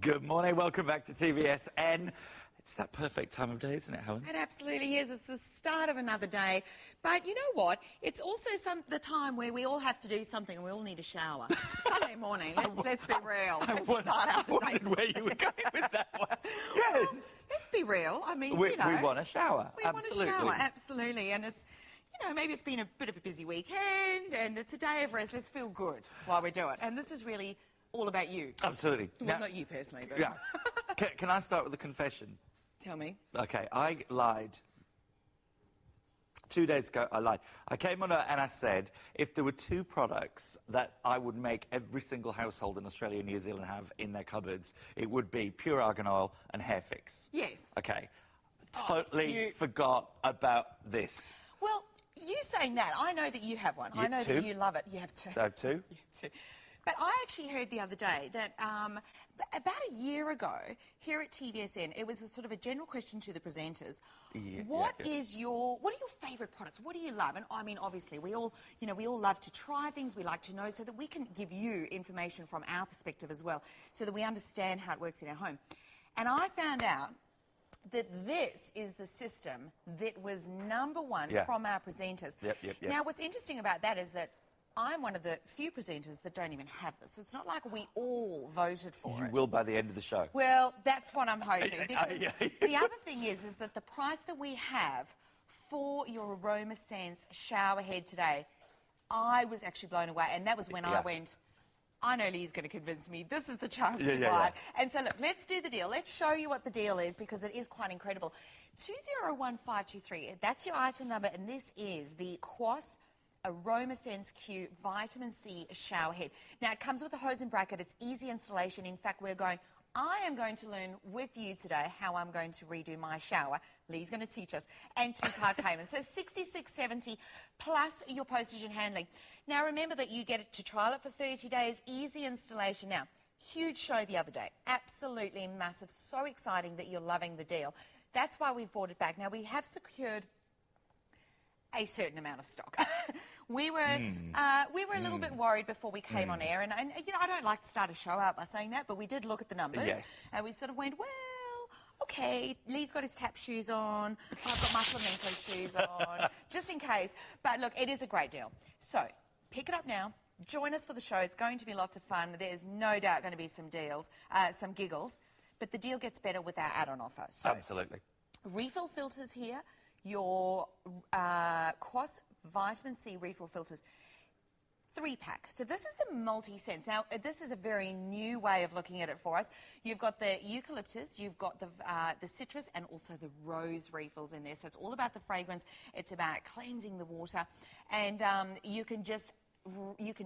Good morning, welcome back to TVSN. It's that perfect time of day, isn't it, Helen? It absolutely is. It's the start of another day. But you know what? It's also the time where we all have to do something and we all need a shower. Sunday morning, let's be real. I Start wondered where you were going with that one. Yes. Well, let's be real. I mean, We want a shower. We want a shower, absolutely. And it's, you know, maybe it's been a bit of a busy weekend and it's a day of rest. Let's feel good while we do it. And this is really all about you. Absolutely. Well, now, not you personally, but... Yeah. Can I start with a confession? Tell me. Okay, I lied. 2 days ago, I lied. I came on and I said if there were two products that I would make every single household in Australia and New Zealand have in their cupboards, it would be pure argan oil and hair fix. Yes. Okay. Totally forgot about this. Well, you saying that, I know that you have one. I know two? that you love it. You have two. I have two? You have two. But I actually heard the other day that about a year ago, here at TVSN, it was a sort of a general question to the presenters. What are your favourite products? What do you love? And I mean, obviously, we all love to try things. We like to know so that we can give you information from our perspective as well, so that we understand how it works in our home. And I found out that this is the system that was number one from our presenters. Yep. Now, what's interesting about that is that I'm one of the few presenters that don't even have this. So it's not like we all voted for it. You will by the end of the show. Well, that's what I'm hoping. Because the other thing is that the price that we have for your Aroma Sense shower head today, I was actually blown away. And that was when I went, I know Lee's going to convince me. This is the chance to buy it. And so, look, let's do the deal. Let's show you what the deal is because it is quite incredible. 201523, that's your item number, and this is the Quoss Aroma Sense Q Vitamin C Shower Head. Now, it comes with a hose and bracket. It's easy installation. In fact, I am going to learn with you today how I'm going to redo my shower. Lee's going to teach us. And two-card payment. So $66.70 plus your postage and handling. Now, remember that you get it to trial it for 30 days. Easy installation. Now, huge show the other day. Absolutely massive. So exciting that you're loving the deal. That's why we've brought it back. Now, we have secured a certain amount of stock. we were a little bit worried before we came on air, and you know, I don't like to start a show out by saying that, but we did look at the numbers. Yes. And we sort of went, well, okay, Lee's got his tap shoes on, I've got my flamenco shoes on, just in case. But look, it is a great deal. So, pick it up now. Join us for the show. It's going to be lots of fun. There's no doubt going to be some deals, some giggles, but the deal gets better with our add-on offer. So, absolutely. Refill filters here. Your Quoss Vitamin C refill filters, 3-pack. So this is the multi-sense. Now, this is a very new way of looking at it for us. You've got the eucalyptus, you've got the citrus, and also the rose refills in there. So it's all about the fragrance. It's about cleansing the water. And you can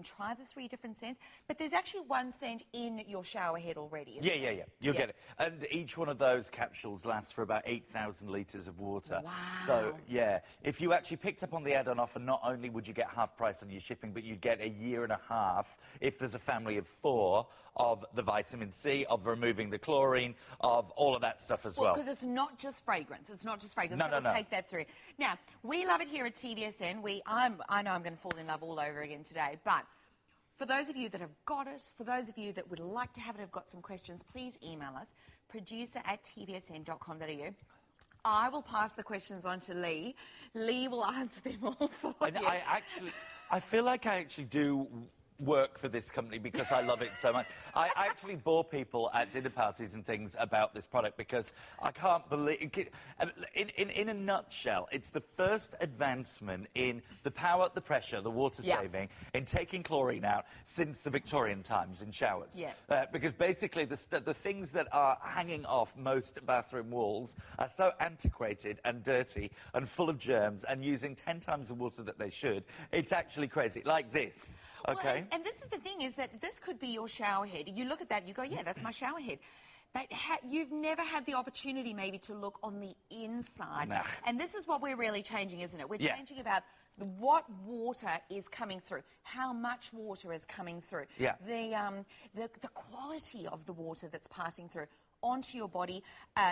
try the 3 different scents, but there's actually one scent in your shower head already, isn't there? Yeah. You'll get it. And each one of those capsules lasts for about 8,000 litres of water. Wow. So, yeah, if you actually picked up on the add-on offer, not only would you get half price on your shipping, but you'd get a year and a half, if there's a family of 4, of the vitamin C, of removing the chlorine, of all of that stuff as well. Because it's not just fragrance. It's not just fragrance. No. Take that through. Now, we love it here at TVSN. I know I'm going to fall in love all over again today, but for those of you that have got it, for those of you that would like to have it, have got some questions, please email us, producer@tvsn.com.au. I will pass the questions on to Lee. Lee will answer them all for you. I feel like I actually do work for this company because I love it so much. I actually bore people at dinner parties and things about this product because I can't believe... In a nutshell, it's the first advancement in the power, the pressure, the water saving, in taking chlorine out since the Victorian times in showers. Because basically the things that are hanging off most bathroom walls are so antiquated and dirty and full of germs and using 10 times the water that they should. It's actually crazy. Like this, okay? Well, and this is the thing, is that this could be your shower head. You look at that, you go, yeah, that's my shower head. But you've never had the opportunity maybe to look on the inside. Nah. And this is what we're really changing, isn't it? We're changing about what water is coming through, how much water is coming through, the quality of the water that's passing through onto your body.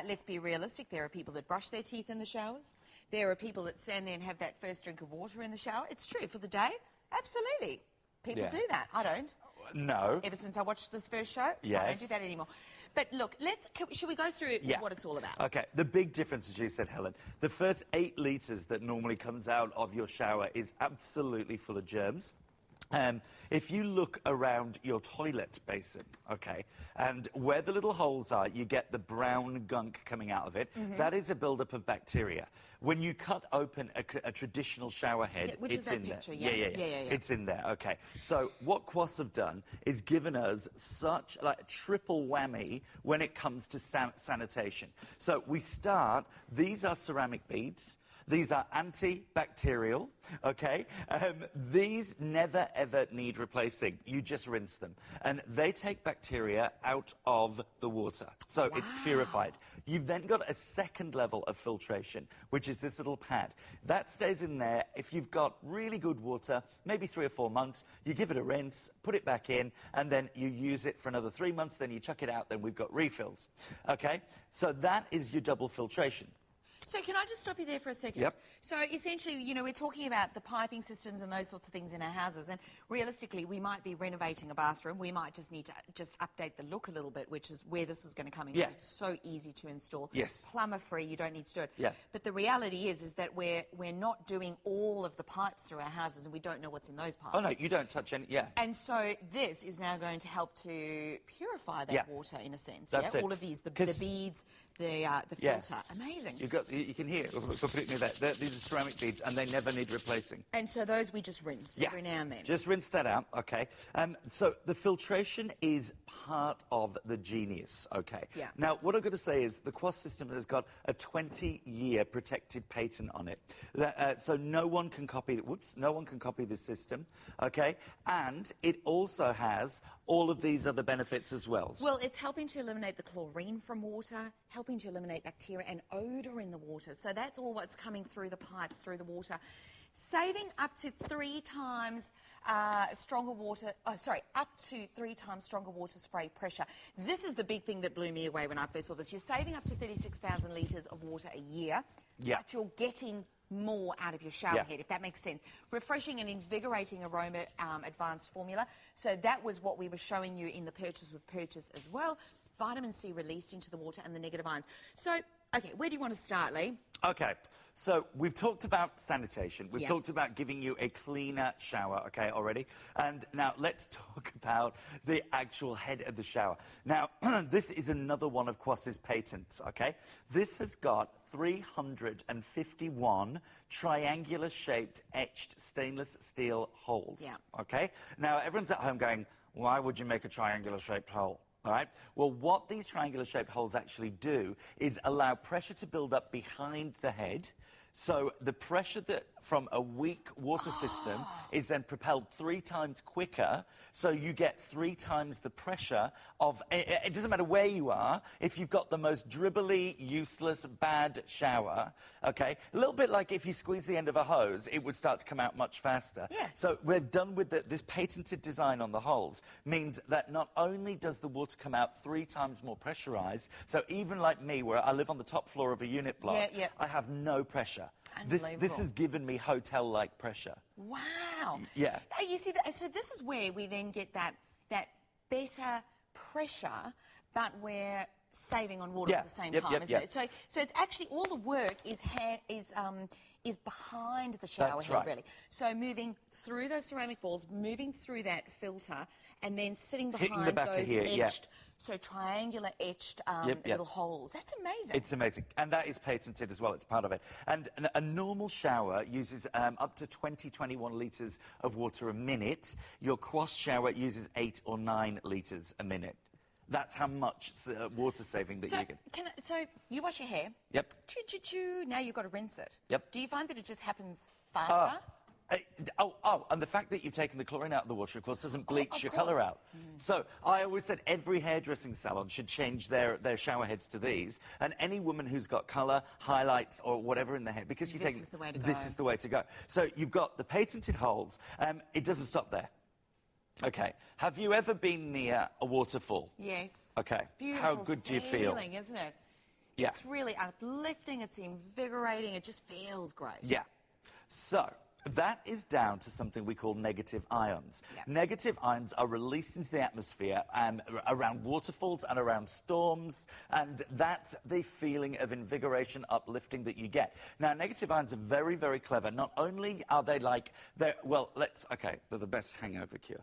Let's be realistic. There are people that brush their teeth in the showers. There are people that stand there and have that first drink of water in the shower. It's true. For the day, absolutely. People do that. I don't. No. Ever since I watched this first show, I don't do that anymore. But look, should we go through what it's all about? Okay, the big difference, as you said, Helen, the first 8 litres that normally comes out of your shower is absolutely full of germs. If you look around your toilet basin, okay, and where the little holes are, you get the brown gunk coming out of it. That is a buildup of bacteria. When you cut open a traditional shower head, it's in there. Yeah. It's in there, okay. So what Quoss have done is given us such like a triple whammy when it comes to sanitation. So we start, these are ceramic beads. These are antibacterial, okay? These never, ever need replacing. You just rinse them. And they take bacteria out of the water. So it's purified. You've then got a second level of filtration, which is this little pad. That stays in there. If you've got really good water, maybe 3 or 4 months, you give it a rinse, put it back in, and then you use it for another 3 months, then you chuck it out, then we've got refills, okay? So that is your double filtration. So can I just stop you there for a second? Yep. So essentially, you know, we're talking about the piping systems and those sorts of things in our houses, and realistically, we might be renovating a bathroom. We might just need to just update the look a little bit, which is where this is going to come in. Yeah. It's so easy to install. Yes. Plumber-free, you don't need to do it. Yeah. But the reality is that we're not doing all of the pipes through our houses, and we don't know what's in those pipes. Oh, no, you don't touch any, And so this is now going to help to purify that water, in a sense. That's it. All of these, the beads, the filter. Amazing. You can hear, we'll put it near that. These are ceramic beads, and they never need replacing. And so those we just rinse every now and then. Just rinse that out, okay. So the filtration is part of the genius, okay. Yeah. Now, what I've got to say is the Quoss system has got a 20-year protected patent on it. So no one can copy, no one can copy this system, okay. And it also has all of these other benefits as well. Well, it's helping to eliminate the chlorine from water, helping to eliminate bacteria and odour in the water. So that's all what's coming through the pipes, through the water. Saving up to 3 times stronger water, up to 3 times stronger water spray pressure. This is the big thing that blew me away when I first saw this. You're saving up to 36,000 litres of water a year, but you're getting more out of your shower head, if that makes sense. Refreshing and invigorating aroma advanced formula. So that was what we were showing you in the purchase with purchase as well. Vitamin C released into the water and the negative ions. So, okay, where do you want to start, Lee? Okay, so we've talked about sanitation. We've talked about giving you a cleaner shower, okay, already. And now let's talk about the actual head of the shower. Now, this is another one of Quoss's patents, okay? This has got 351 triangular-shaped etched stainless steel holes, okay? Now, everyone's at home going, why would you make a triangular-shaped hole? All right? Well, what these triangular-shaped holes actually do is allow pressure to build up behind the head. So the pressure from a weak water system is then propelled 3 times quicker, so you get 3 times the pressure of... It doesn't matter where you are, if you've got the most dribbly, useless, bad shower, okay? A little bit like if you squeeze the end of a hose, it would start to come out much faster. Yeah. So we're done with this patented design on the holes, means that not only does the water come out 3 times more pressurized, so even like me, where I live on the top floor of a unit block, I have no pressure. This has given me hotel-like pressure. Wow. Yeah. You see, so this is where we then get that better pressure, but we're saving on water at the same time, isn't it? So it's actually all the work is behind the shower head, really. So moving through those ceramic balls, moving through that filter, and then sitting behind those etched, so triangular etched little holes. That's amazing. It's amazing. And that is patented as well. It's part of it. And a normal shower uses up to 21 litres of water a minute. Your Quoss shower uses 8 or 9 litres a minute. That's how much water saving that you get. So you wash your hair. Yep. Choo-choo-choo. Now you've got to rinse it. Yep. Do you find that it just happens faster? And the fact that you've taken the chlorine out of the water, of course, doesn't bleach your colour out. So I always said every hairdressing salon should change their shower heads to these, and any woman who's got colour, highlights, or whatever in their hair, because you take... This is the way to go. This is the way to go. So you've got the patented holes. It doesn't stop there. Okay. Have you ever been near a waterfall? Yes. Okay. Beautiful How good do you feel? feeling, isn't it? Yeah. It's really uplifting, it's invigorating, it just feels great. Yeah. So, That is down to something we call negative ions. Yep. Negative ions are released into the atmosphere around waterfalls and around storms, and that's the feeling of invigoration, uplifting that you get. Now, negative ions are very, very clever. Not only are they they're the best hangover cure.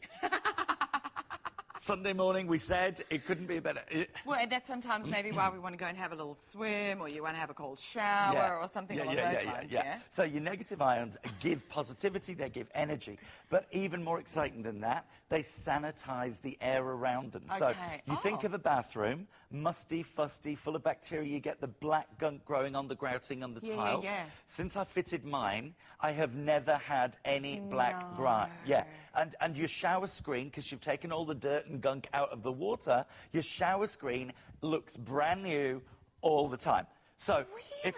Sunday morning, we said it couldn't be better. Well, that's sometimes maybe why we want to go and have a little swim, or you want to have a cold shower, or something along those lines. Yeah. So your negative ions give positivity, they give energy. But even more exciting than that, they sanitize the air around them. Okay. So you think of a bathroom, musty, fusty, full of bacteria. You get the black gunk growing on the grouting on the tiles. Yeah. Since I fitted mine, I have never had any black grime. Yeah. And your shower screen, because you've taken all the dirt and gunk out of the water, your shower screen looks brand new all the time. So if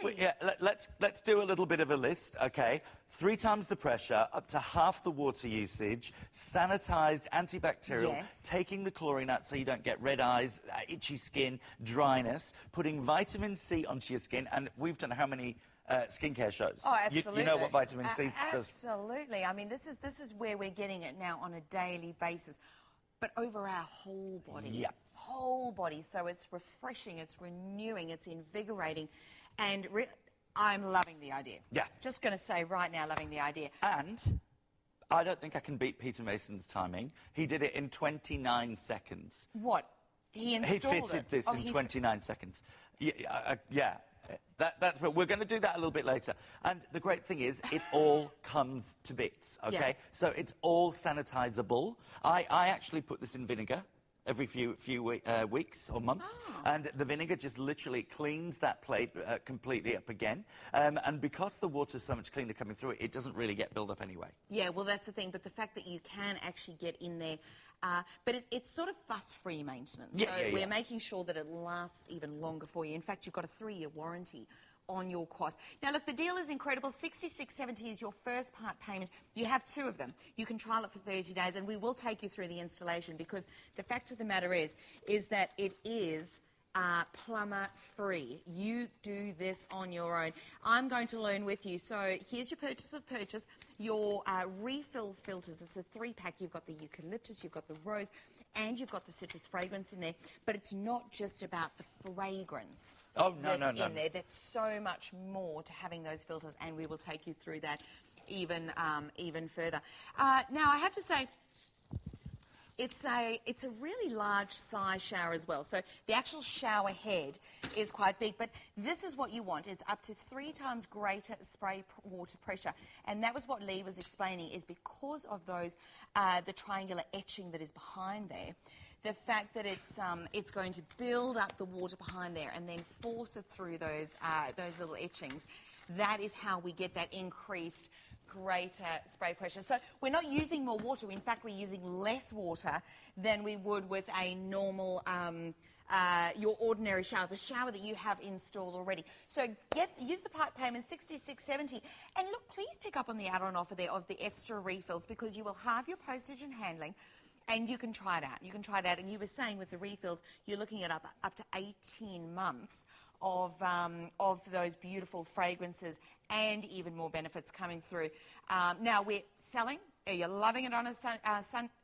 let's do a little bit of a list, okay? 3 times the pressure, up to half the water usage, sanitized, antibacterial, taking the chlorine out so you don't get red eyes, itchy skin, dryness, putting vitamin C onto your skin, and we've done how many skincare shows? Oh, absolutely. You know what vitamin C does? Absolutely. I mean, this is where we're getting it now on a daily basis, but over our whole body. Yeah. Whole body. So it's refreshing, it's renewing, it's invigorating, and I'm loving the idea. Yeah. Just going to say right now, loving the idea. And I don't think I can beat Peter Mason's timing. He did it in 29 seconds. What? He installed it? He fitted this in 29 seconds. Yeah. That's but we're going to do that a little bit later. And the great thing is, it all comes to bits, okay? Yeah. So it's all sanitizable. I actually put this in vinegar every few weeks or months, and the vinegar just literally cleans that plate completely up again. And because the water's so much cleaner coming through it, it doesn't really get built up anyway. Yeah, well, that's the thing. But the fact that you can actually get in there, but it's sort of fuss-free maintenance. So we're making sure that it lasts even longer for you. In fact, you've got a 3-year warranty on your Quoss. Now, look, the deal is incredible. $66.70 is your first part payment. You have 2 of them. You can trial it for 30 days, and we will take you through the installation, because the fact of the matter is that it is plumber-free. You do this on your own. I'm going to learn with you. So here's your purchase, your refill filters. It's a 3-pack. You've got the eucalyptus, you've got the rose, and you've got the citrus fragrance in there. But it's not just about the fragrance. Oh, no. In there. There's so much more to having those filters, and we will take you through that even further. Now, I have to say, it's a really large size shower as well. So the actual shower head is quite big, but this is what you want. It's up to 3 times greater spray water pressure. And that was what Lee was explaining, is because of those, the triangular etching that is behind there, the fact that it's going to build up the water behind there and then force it through those little etchings. That is how we get that increased greater spray pressure. So we're not using more water. In fact, we're using less water than we would with a normal, your ordinary shower, the shower that you have installed already. So use the part payment, $66.70. And look, please pick up on the add-on offer there of the extra refills, because you will have your postage and handling, and you can try it out. You can try it out. And you were saying with the refills, you're looking at up to 18 months of those beautiful fragrances, and even more benefits coming through. Now, we're selling. Are you loving it on a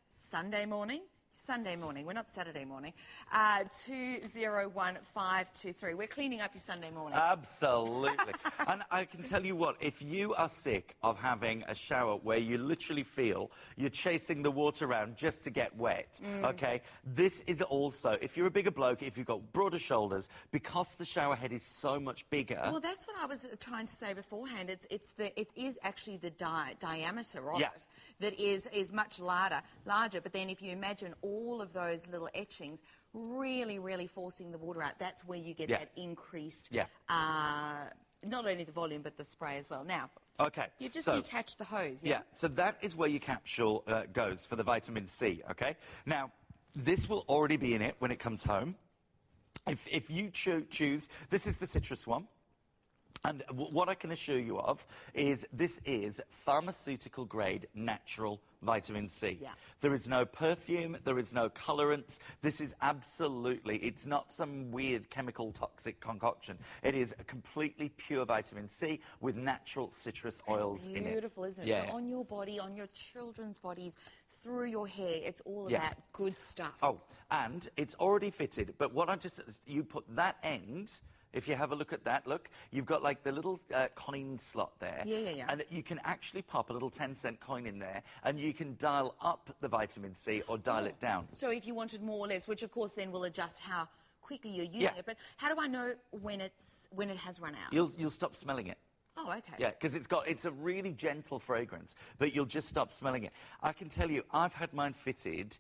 Sunday morning? Sunday morning. We're not Saturday morning. 201523. We're cleaning up your Sunday morning. Absolutely. And I can tell you what, if you are sick of having a shower where you literally feel you're chasing the water around just to get wet, okay, this is also, if you're a bigger bloke, if you've got broader shoulders, because the shower head is so much bigger. Well, that's what I was trying to say beforehand. It is actually the diameter of it that is much larger. But then if you imagine all of those little etchings really, really forcing the water out, that's where you get that increased, not only the volume, but the spray as well. Now, you've just detached the hose. Yeah, so that is where your capsule goes for the vitamin C, okay? Now, this will already be in it when it comes home. If you choose, this is the citrus one. And what I can assure you of is this is pharmaceutical-grade natural vitamin C. Yeah. There is no perfume, there is no colorants. This is absolutely, it's not some weird chemical toxic concoction. It is a completely pure vitamin C with natural citrus oils in it. It's beautiful, isn't it? Yeah. So on your body, on your children's bodies, through your hair, it's all of Yeah. that good stuff. Oh, and it's already fitted, but what I just, you put that end. If you have a look at that, look, you've got like the little coin slot there. Yeah. And you can actually pop a little 10-cent coin in there and you can dial up the vitamin C or dial it down. So if you wanted more or less, which of course then will adjust how quickly you're using Yeah. it, but how do I know when it has run out? You'll stop smelling it. Oh, okay. Yeah, because it's a really gentle fragrance, but you'll just stop smelling it. I can tell you, I've had mine fitted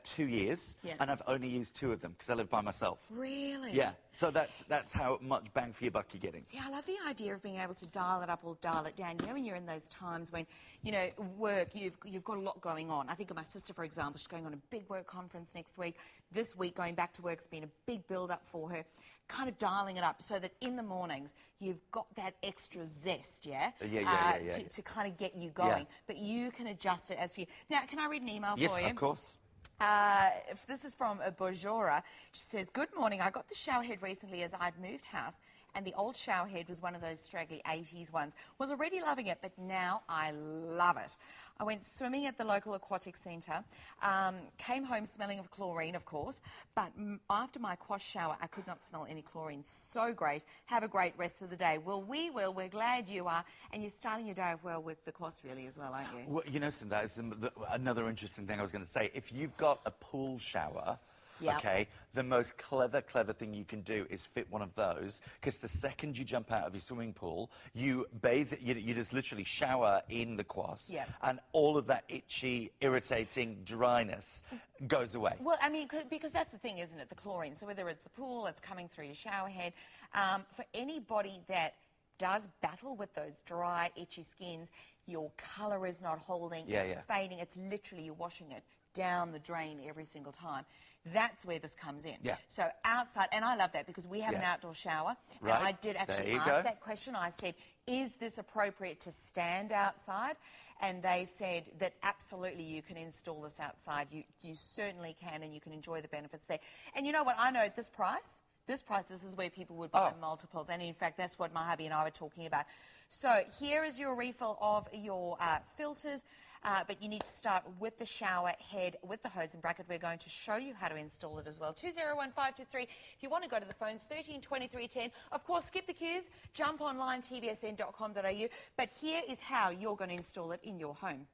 2 years, Yeah. and I've only used 2 of them because I live by myself. Really? Yeah, so that's how much bang for your buck you're getting. Yeah, I love the idea of being able to dial it up or dial it down. You know, when you're in those times when, you know, work, you've got a lot going on. I think of my sister, for example, she's going on a big work conference next week. This week, going back to work's been a big build-up for her. Kind of dialing it up so that in the mornings you've got that extra zest, to kind of get you going. Yeah. But you can adjust it as for you. Now, can I read an email Yes, for you? of course. If this is from Bojora. She says, "Good morning. I got the shower head recently as I'd moved house, and the old shower head was one of those straggly 80s ones. Was already loving it, but now I love it. I went swimming at the local aquatic centre, came home smelling of chlorine, of course, but after my Quoss shower, I could not smell any chlorine. So great. Have a great rest of the day." Well, we will. We're glad you are. And you're starting your day off well with the Quoss, really, as well, aren't you? Well, you know, Cindy, that is another interesting thing I was going to say. If you've got a pool shower, Yep. okay, the most clever thing you can do is fit one of those, because the second you jump out of your swimming pool, you bathe, you just literally shower in the Quoss, Yep. and all of that itchy, irritating dryness goes away. Well, I mean, because that's the thing, isn't it? The chlorine. So whether it's the pool, it's coming through your shower head. For anybody that does battle with those dry, itchy skins, your colour is not holding, it's fading, it's literally you're washing it down the drain every single time. That's where this comes in. Yeah. So outside, and I love that because we have an outdoor shower, Right. and I did actually There you ask go. that question. I said, is this appropriate to stand outside? And they said that absolutely you can install this outside. You certainly can, and you can enjoy the benefits there. And you know what? I know this price, this is where people would buy multiples. And in fact, that's what my hubby and I were talking about. So here is your refill of your filters. But you need to start with the shower head, with the hose and bracket. We're going to show you how to install it as well. 201523. If you want to go to the phones, 132310. Of course, skip the queues, jump online, tvsn.com.au. But here is how you're going to install it in your home.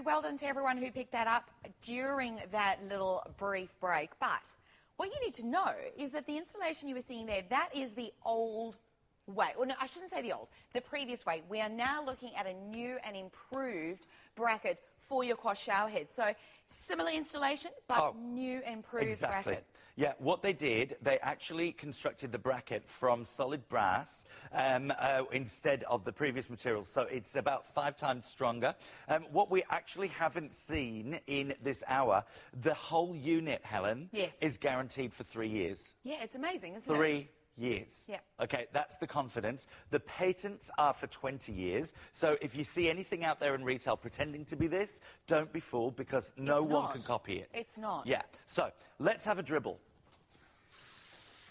Well done to everyone who picked that up during that little brief break. But what you need to know is that the installation you were seeing there, that is the old way, or no, I shouldn't say the old, the previous way. We are now looking at a new and improved bracket for your Quoss shower head. So similar installation, but new improved bracket. Yeah, what they did, they actually constructed the bracket from solid brass instead of the previous material. So it's about 5 times stronger. What we actually haven't seen in this hour, the whole unit, Helen, is guaranteed for 3 years. Yeah, it's amazing, isn't it? 3 years. Yeah. Okay, that's the confidence. The patents are for 20 years. So if you see anything out there in retail pretending to be this, don't be fooled, because no one can copy it. It's not. Yeah. So let's have a dribble.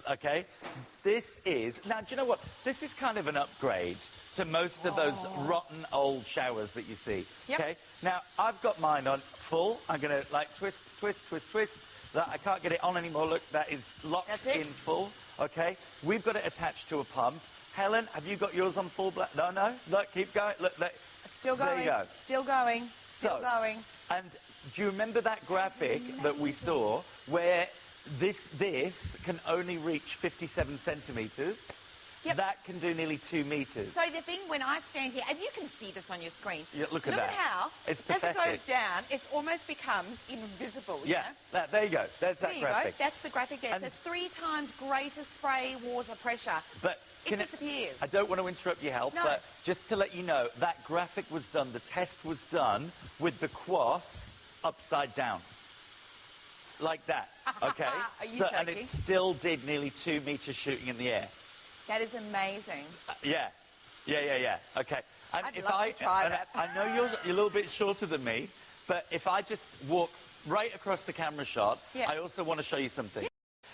Okay, this is, now do you know what, this is kind of an upgrade to most of those rotten old showers that you see. Okay, now I've got mine on full. I'm gonna like twist. That I can't get it on anymore. Look, that is locked in full. Okay, we've got it attached to a pump. Helen, have you got yours on full black? No, look, keep going. Look, still going. There you go. Still going. Still going. And do you remember that graphic that we saw where this can only reach 57 centimetres? Yep. That can do nearly 2 metres. So the thing, when I stand here, and you can see this on your screen. Yeah, look at that. Look at how, it's pathetic. as it goes down, it almost becomes invisible. Yeah, there you go. There's that graphic. Go. That's the graphic there. So it's 3 times greater spray water pressure. But it disappears. I don't want to interrupt your help, but just to let you know, that graphic was done, the test was done with the Quoss upside down. Like that, okay? Are you joking? And it still did nearly 2 metres shooting in the air. That is amazing. Yeah. Okay. And I'd love to try that. I know you're a little bit shorter than me, but if I just walk right across the camera shot, I also want to show you something.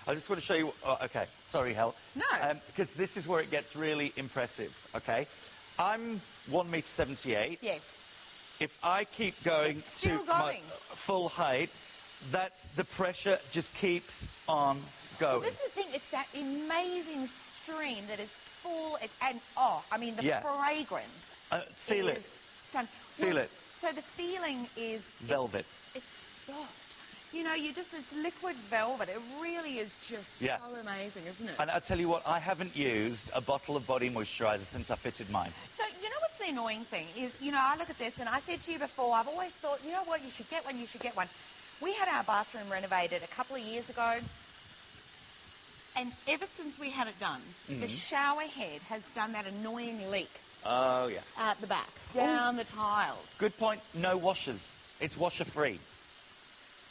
I just want to show you... okay, sorry, Hel. No. Because this is where it gets really impressive, okay? I'm 1.78 meters. Yes. If I keep going to my full height, the pressure just keeps on going. Well, this is the thing, it's that amazing stream that is full, and I mean, the fragrance. Feel it. Stunning. Feel it. So the feeling is... velvet. It's soft. You know, it's liquid velvet. It really is just so amazing, isn't it? And I'll tell you what, I haven't used a bottle of body moisturiser since I fitted mine. So, you know what's the annoying thing is, I look at this and I said to you before, I've always thought, you know what, you should get one. We had our bathroom renovated a couple of years ago, and ever since we had it done, the shower head has done that annoying leak. Oh, yeah. At the back, down the tiles. Good point. No washers. It's washer-free.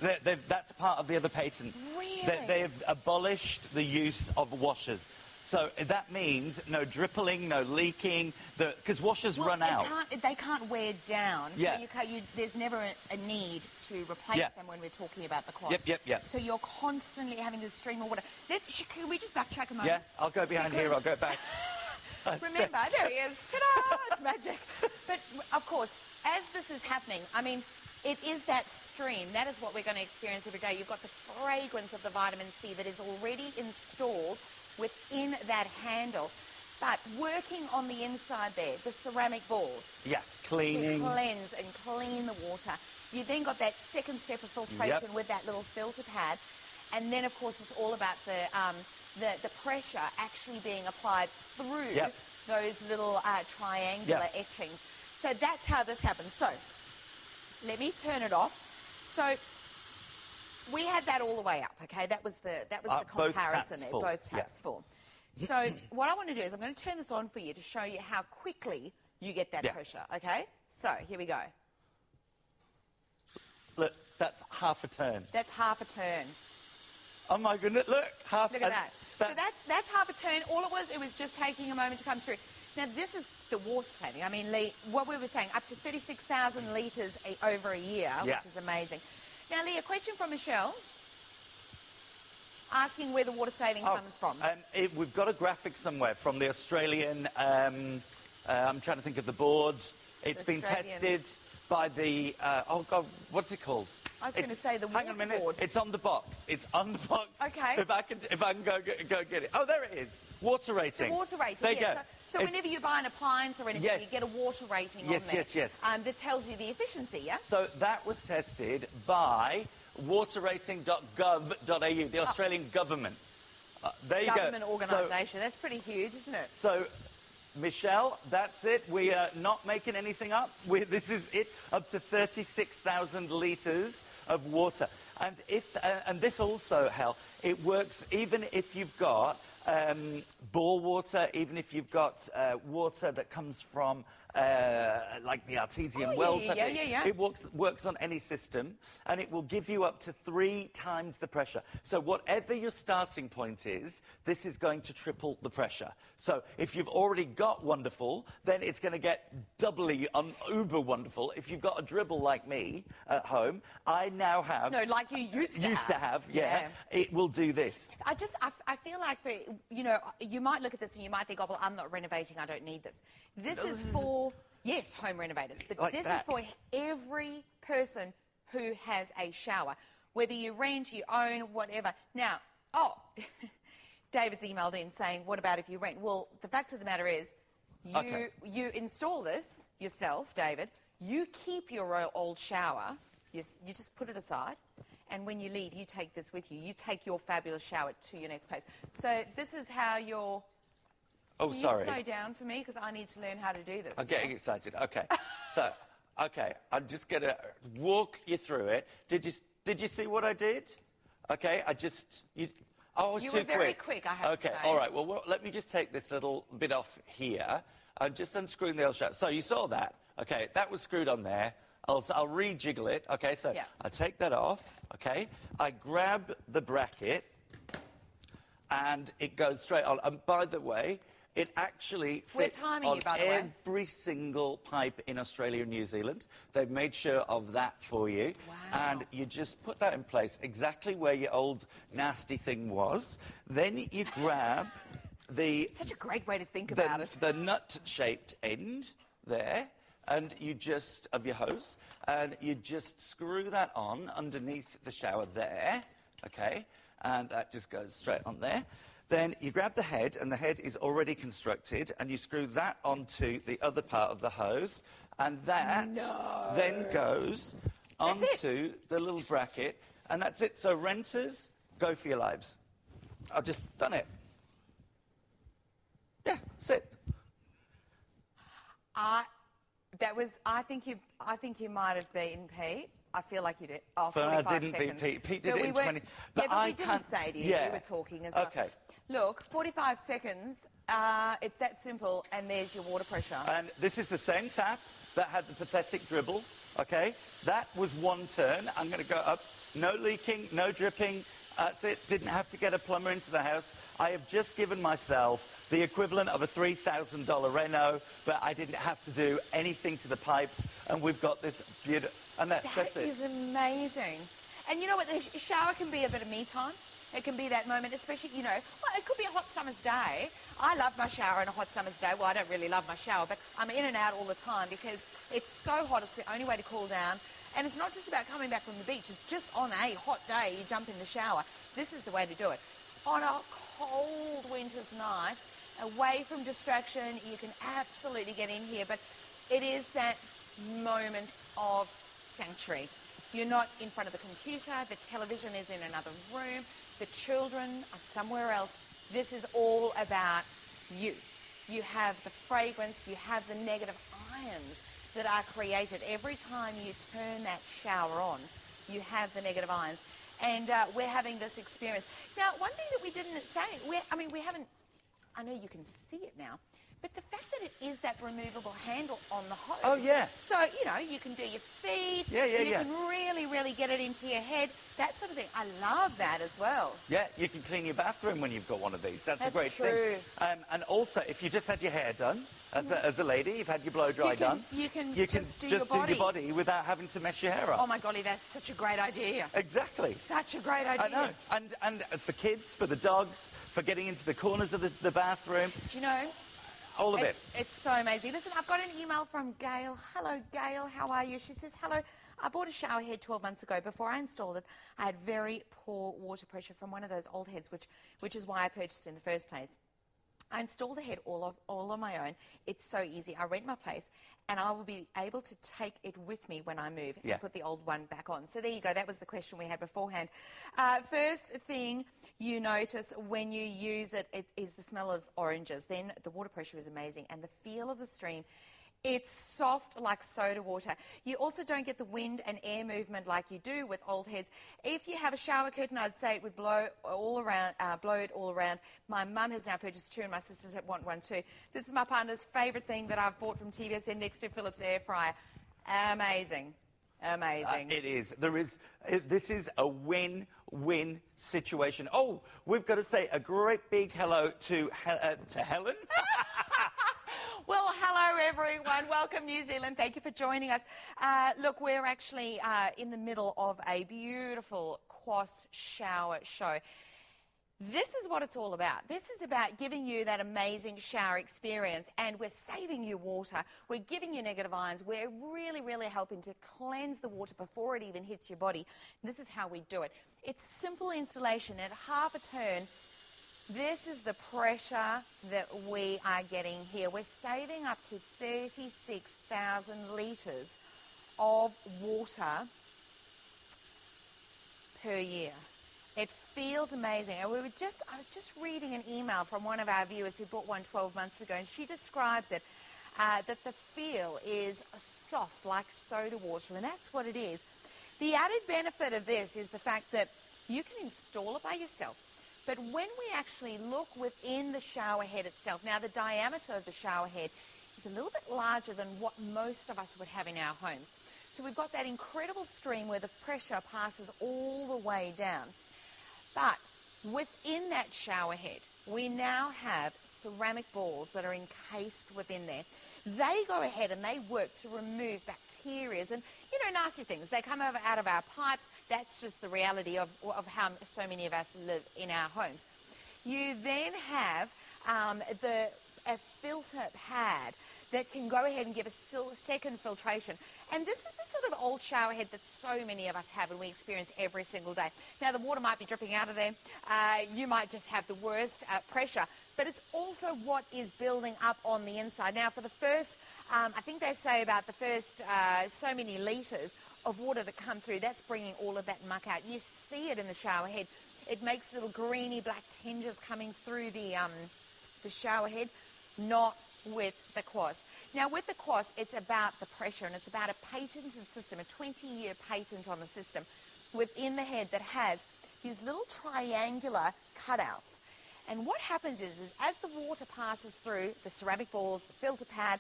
That's part of the other patent. Really? They've abolished the use of washers. So that means no drippling, no leaking, because washers run out. They can't wear down. Yeah. So there's never a need to replace them when we're talking about the Quoss. Yep. So you're constantly having to stream of water. Can we just backtrack a moment? Yeah, I'll go behind here, I'll go back. Remember, there he is. Ta-da! It's magic. But, of course, as this is happening, I mean, it is that stream. That is what we're going to experience every day. You've got the fragrance of the vitamin C that is already installed within that handle, but working on the inside there, the ceramic balls. Yeah, cleaning. To cleanse and clean the water. You then got that second step of filtration with that little filter pad, and then of course it's all about the pressure actually being applied through those little triangular etchings. So that's how this happens. So let me turn it off. So we had that all the way up, okay? That was the comparison there, both taps full. So what I want to do is I'm going to turn this on for you to show you how quickly you get that pressure, okay? So here we go. Look, that's half a turn. That's half a turn. Oh my goodness, look, half. Look at that. So that's half a turn. All it was just taking a moment to come through. Now this is the water saving. I mean, Lee, what we were saying, up to 36,000 litres over a year, which is amazing. Now, Lee, a question from Michelle asking where the water saving comes from. We've got a graphic somewhere from the Australian, I'm trying to think of the board. It's been tested by the, oh God, what's it called? I was going to say the water board. Hang on a minute. It's on the box. It's on the box. Okay. If I can go get it. Oh, there it is. Water rating. The water rating, there you go. So whenever you buy an appliance or anything, you get a water rating on there. Yes. That tells you the efficiency, yeah? So that was tested by waterrating.gov.au, the Australian government. There you go. government organisation. That's pretty huge, isn't it? So, Michelle, that's it. We are not making anything up. This is it, up to 36,000 litres of water. And and this also, Hel, it works even if you've got bore water, even if you've got water that comes from like the artesian well type thing. It works on any system, and it will give you up to 3 times the pressure. So whatever your starting point is, this is going to triple the pressure. So if you've already got wonderful, then it's going to get doubly uber wonderful. If you've got a dribble like me at home, I now have... No, like you used to have. Yeah. It will do this. I feel like, you know, you might look at this and you might think, oh, well, I'm not renovating, I don't need this. This is for, yes, home renovators, but like this is for every person who has a shower, whether you rent, you own, whatever. Now, David's emailed in saying, what about if you rent? Well, the fact of the matter is, you install this yourself, David, you keep your old shower, you just put it aside, and when you leave, you take this with you. You take your fabulous shower to your next place. So this is how you're... Oh, Can sorry. you slow down for me? Because I need to learn how to do this. I'm getting excited. Okay. So, okay, I'm just going to walk you through it. Did you see what I did? Okay, I was you too quick. were very quick, I have to say. Okay, all right. Well, let me just take this little bit off here. I'm just unscrewing the old shower. So you saw that. Okay, that was screwed on there. I'll rejiggle it. Okay, so I take that off. Okay, I grab the bracket, and it goes straight on. And by the way, it actually fits on every single pipe in Australia and New Zealand. They've made sure of that for you. Wow. And you just put that in place exactly where your old nasty thing was. Then you grab the... Such a great way to think about it. The nut-shaped end there. And you just, of your hose, and you just screw that on underneath the shower there, okay? And that just goes straight on there. Then you grab the head, and the head is already constructed, and you screw that onto the other part of the hose, and that then goes onto the little bracket, and that's it. So renters, go for your lives. I've just done it. Yeah, that's it. I think you might have beaten Pete. I feel like you did. Oh, but 45 I didn't seconds. beat Pete. Pete did it in 20. But we didn't say to you. You were talking as well. Okay. Look, 45 seconds. It's that simple, and there's your water pressure. And this is the same tap that had the pathetic dribble. Okay, that was one turn. I'm going to go up. No leaking, no dripping. That's it. Didn't have to get a plumber into the house. I have just given myself the equivalent of a $3,000 Renault, but I didn't have to do anything to the pipes, and we've got this beautiful... And that's it. That is amazing. And you know what? The shower can be a bit of me time. It can be that moment, especially, you know, well, it could be a hot summer's day. I love my shower on a hot summer's day. Well, I don't really love my shower, but I'm in and out all the time because it's so hot. It's the only way to cool down. And it's not just about coming back from the beach. It's just on a hot day, you jump in the shower. This is the way to do it. On a cold winter's night, away from distraction, you can absolutely get in here. But it is that moment of sanctuary. You're not in front of the computer. The television is in another room. The children are somewhere else. This is all about you. You have the fragrance. You have the negative ions that are created. Every time you turn that shower on, you have the negative ions. And we're having this experience. Now, one thing that we didn't say, we haven't, I know you can see it now, but the fact that it is that removable handle on the hose. Oh, yeah. So, you know, you can do your feet. You can really, really get it into your head. That sort of thing. I love that as well. Yeah, you can clean your bathroom when you've got one of these. That's a great true. thing. And also, if you just had your hair done, as a lady, you've had your blow-dry done. You can just do your body without having to mess your hair up. Oh, my golly, that's such a great idea. Exactly. Such a great idea. I know. And for kids, for the dogs, for getting into the corners of the bathroom. Do you know... All of it. It's so amazing. Listen, I've got an email from Gail. Hello, Gail. How are you? She says, hello. I bought a shower head 12 months ago. Before I installed it, I had very poor water pressure from one of those old heads, which is why I purchased it in the first place. I install the head all on my own. It's so easy. I rent my place, and I will be able to take it with me when I move and put the old one back on. So there you go. That was the question we had beforehand. First thing you notice when you use it is the smell of oranges. Then the water pressure is amazing, and the feel of the stream. It's soft like soda water. You also don't get the wind and air movement like you do with old heads. If you have a shower curtain, I'd say it would blow it all around. My mum has now purchased 2 and my sisters want one too. This is my partner's favourite thing that I've bought from TVSN next to Philips air fryer. Amazing. Amazing. It is. This is a win-win situation. Oh, we've got to say a great big hello to Helen. Well, hello, everyone. Welcome, New Zealand. Thank you for joining us. Look, we're actually in the middle of a beautiful Quoss shower show. This is what it's all about. This is about giving you that amazing shower experience, and we're saving you water. We're giving you negative ions. We're really, really helping to cleanse the water before it even hits your body. This is how we do it. It's simple installation. At half a turn, this is the pressure that we are getting here. We're saving up to 36,000 litres of water per year. It feels amazing. And I was just reading an email from one of our viewers who bought one 12 months ago, and she describes it, that the feel is soft like soda water, and that's what it is. The added benefit of this is the fact that you can install it by yourself. But when we actually look within the shower head itself, now the diameter of the shower head is a little bit larger than what most of us would have in our homes. So we've got that incredible stream where the pressure passes all the way down. But within that shower head, we now have ceramic balls that are encased within there. They go ahead and they work to remove bacteria and, nasty things. They come out of our pipes. That's just the reality of how so many of us live in our homes. You then have a filter pad that can go ahead and give a second filtration. And this is the sort of old shower head that so many of us have and we experience every single day. Now, the water might be dripping out of there. You might just have the worst pressure. But it's also what is building up on the inside. Now, for the first, I think they say about the first so many litres of water that come through, that's bringing all of that muck out. You see it in the shower head. It makes little greeny black tinges coming through the shower head, not with the Quoss. Now, with the Quoss, it's about the pressure, and it's about a patented system, a 20-year patent on the system within the head that has these little triangular cutouts. And what happens is as the water passes through the ceramic balls, the filter pad,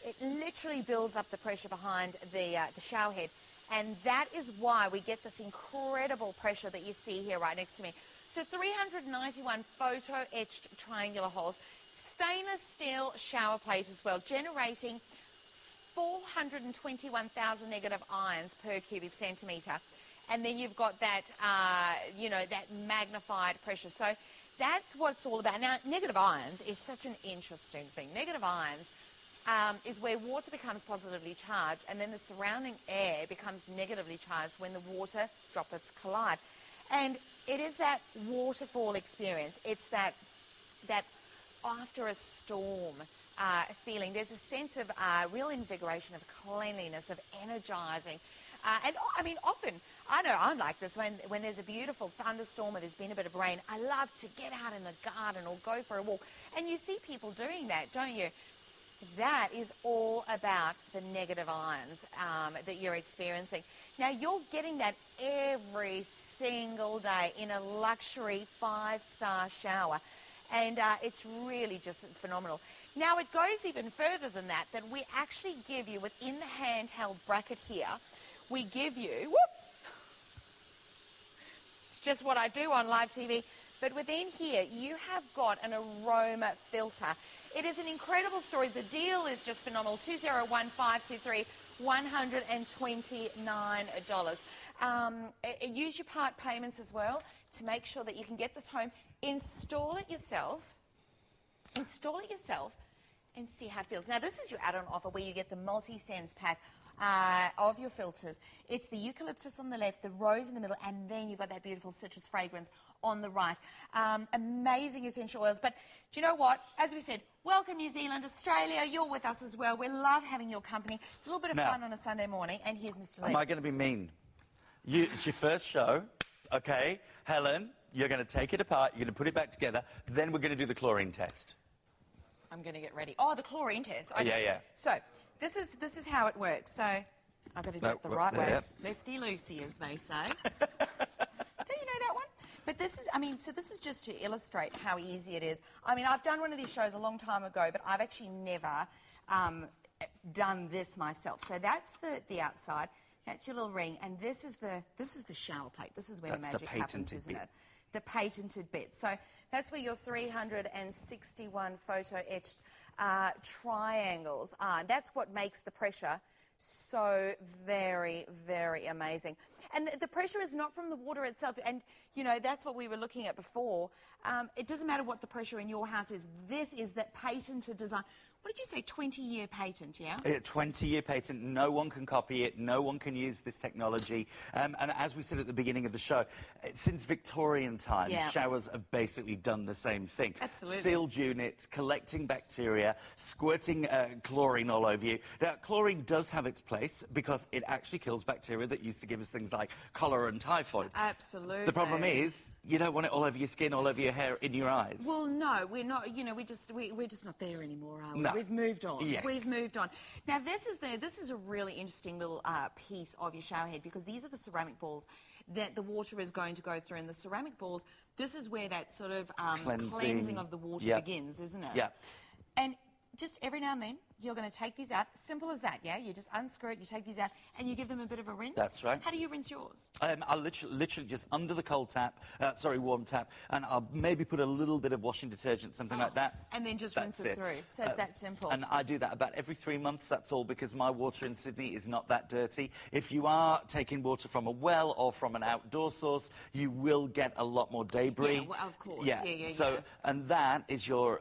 it literally builds up the pressure behind the shower head. And that is why we get this incredible pressure that you see here right next to me. So 391 photo-etched triangular holes, stainless steel shower plate as well, generating 421,000 negative ions per cubic centimetre. And then you've got that, that magnified pressure. So that's what it's all about. Now, negative ions is such an interesting thing. Negative ions is where water becomes positively charged, and then the surrounding air becomes negatively charged when the water droplets collide. And it is that waterfall experience. It's that after a storm feeling. There's a sense of real invigoration, of cleanliness, of energising. Often, I know I'm like this, when there's a beautiful thunderstorm or there's been a bit of rain, I love to get out in the garden or go for a walk. And you see people doing that, don't you? That is all about the negative ions that you're experiencing. Now, you're getting that every single day in a luxury 5-star shower. And it's really just phenomenal. Now, it goes even further than that we actually give you, within the handheld bracket here, we give you, it's just what I do on live TV, but within here, you have got an Aroma filter. It is an incredible story. The deal is just phenomenal. 201523, $129. Use your part payments as well to make sure that you can get this home. Install it yourself, and see how it feels. Now, this is your add-on offer where you get the multi-sense pack. of your filters. It's the eucalyptus on the left, the rose in the middle, and then you've got that beautiful citrus fragrance on the right. Amazing essential oils. But do you know what? As we said, welcome New Zealand, Australia. You're with us as well. We love having your company. It's a little bit of fun on a Sunday morning. And here's Mr. Lee. Am I going to be mean? It's your first show, okay? Helen, you're going to take it apart. You're going to put it back together. Then we're going to do the chlorine test. I'm going to get ready. Oh, the chlorine test. Okay. Yeah. So this is how it works. So I've got to do it the right way. Lefty-loosey, as they say. Do you know that one? But this is, so this is just to illustrate how easy it is. I've done one of these shows a long time ago, but I've actually never done this myself. So that's the outside. That's your little ring, and this is the shower plate. This is where the magic happens, isn't it? The patented bit. So that's where your 361 photo-etched triangles are. That's what makes the pressure so very, very amazing. And the pressure is not from the water itself. And, that's what we were looking at before. It doesn't matter what the pressure in your house is. This is that patented design. What did you say, 20-year patent, yeah? 20-year patent. No one can copy it. No one can use this technology. And as we said at the beginning of the show, since Victorian times, showers have basically done the same thing. Absolutely. Sealed units, collecting bacteria, squirting chlorine all over you. Now, chlorine does have its place because it actually kills bacteria that used to give us things like cholera and typhoid. Absolutely. The problem is, you don't want it all over your skin, all over your hair, in your eyes. Well, no, we're not. We're just not there anymore, are we? No. We've moved on. Yes. We've moved on. Now, this is a really interesting little piece of your shower head, because these are the ceramic balls that the water is going to go through. And the ceramic balls, this is where that sort of cleansing of the water begins, isn't it? Yeah. And just every now and then, you're going to take these out. Simple as that, yeah? You just unscrew it, you take these out, and you give them a bit of a rinse. That's right. How do you rinse yours? I'll literally just under the warm tap, and I'll maybe put a little bit of washing detergent, something like that. And then just rinse it through. So it's that simple. And I do that about every 3 months, that's all, because my water in Sydney is not that dirty. If you are taking water from a well or from an outdoor source, you will get a lot more debris. Yeah, well, of course. Yeah. And that is your,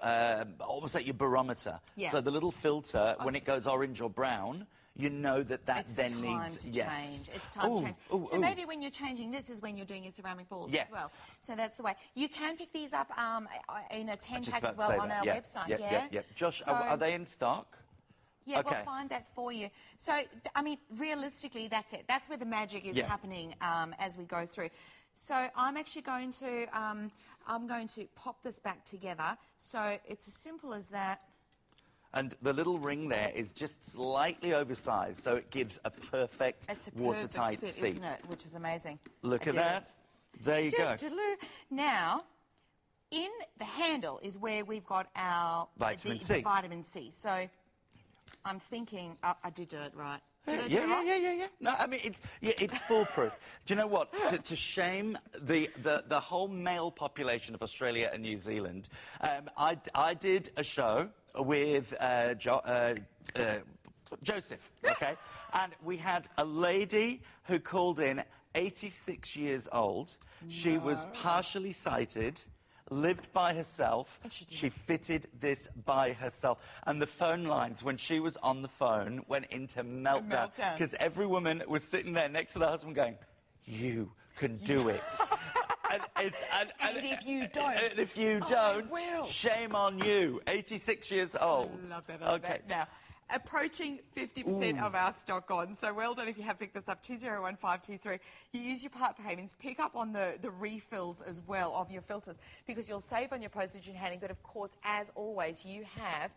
almost like your barometer. Yeah. So the little filter, when it goes orange or brown, you know that then needs... It's time to change. So maybe when you're changing this is when you're doing your ceramic balls as well. So that's the way. You can pick these up in a 10-pack as well on our website. Yeah. Josh, are they in stock? Yeah, we'll find that for you. So, realistically, that's it. That's where the magic is happening as we go through. So I'm actually going to, pop this back together. So it's as simple as that. And the little ring there is just slightly oversized, so it gives a perfect watertight fit, seal. Isn't it? Which is amazing. Look at that. There you go. Now, in the handle is where we've got our vitamin C. The vitamin C. So I'm thinking, I did do it right. Yeah. No, it's foolproof. Do you know what? To shame the whole male population of Australia and New Zealand, I did a show with Joseph, okay? And we had a lady who called in, 86 years old. No. She was partially sighted, lived by herself. She fitted this by herself. And the phone lines, when she was on the phone, went into meltdown. Because every woman was sitting there next to the husband going, you can do it. And if you don't... And if you don't, shame on you. 86 years old. I love that. Okay. Now, approaching 50% of our stock gone. So well done if you have picked this up, 201523. You use your part payments, pick up on the refills as well of your filters, because you'll save on your postage and handling. But of course, as always, you have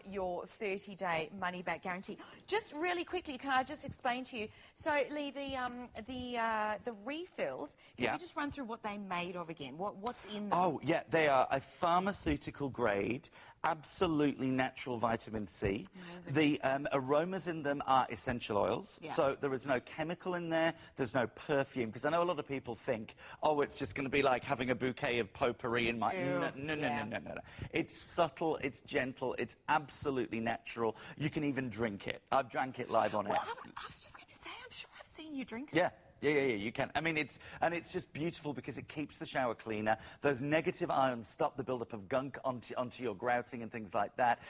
your 30-day money-back guarantee. Just really quickly, can I just explain to you? So, Lee, the refills, can you just run through what they're made of again? What's in them? Oh, yeah, they are a pharmaceutical grade, absolutely natural vitamin C. Amazing. The aromas in them are essential oils, so there is no chemical in there, there's no perfume, because I know a lot of people think, oh, it's just going to be like having a bouquet of potpourri in my... No. It's subtle, it's gentle, it's absolutely natural. You can even drink it. I've drank it live on air. I was just going to say, I'm sure I've seen you drink it. Yeah. You can. I mean, it's just beautiful because it keeps the shower cleaner. Those negative ions stop the buildup of gunk onto your grouting and things like that.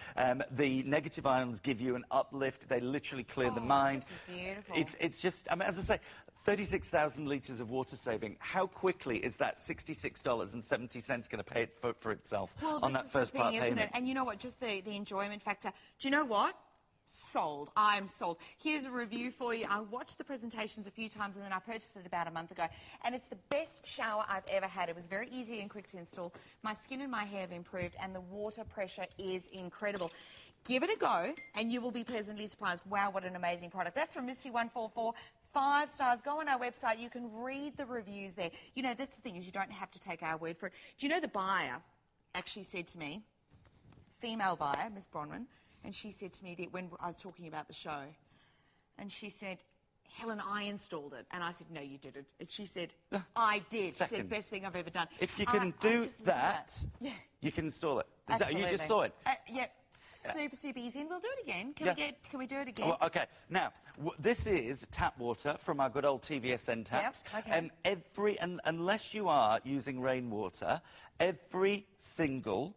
The negative ions give you an uplift. They literally clear the mind. This is beautiful. It's just, I mean, as I say, 36,000 litres of water saving. How quickly is that $66.70 going to pay it for itself on that first part payment? Isn't it? And you know what? Just the enjoyment factor. Do you know what? Sold. I'm sold. Here's a review for you. I watched the presentations a few times and then I purchased it about a month ago. And it's the best shower I've ever had. It was very easy and quick to install. My skin and my hair have improved and the water pressure is incredible. Give it a go and you will be pleasantly surprised. Wow, what an amazing product. That's from Misty144. 5 stars. Go on our website. You can read the reviews there. You know, that's the thing is you don't have to take our word for it. Do you know the buyer actually said to me, female buyer, Miss Bronwyn, and she said to me that when I was talking about the show, and she said, Helen, I installed it. And I said, no, you didn't. And she said, I did. She said, best thing I've ever done. If you can do that, you can install it. You just saw it? Yeah, super easy. And we'll do it again. Can we do it again? Well, OK. Now, this is tap water from our good old TVSN taps. Yep, okay. Unless you are using rainwater, every single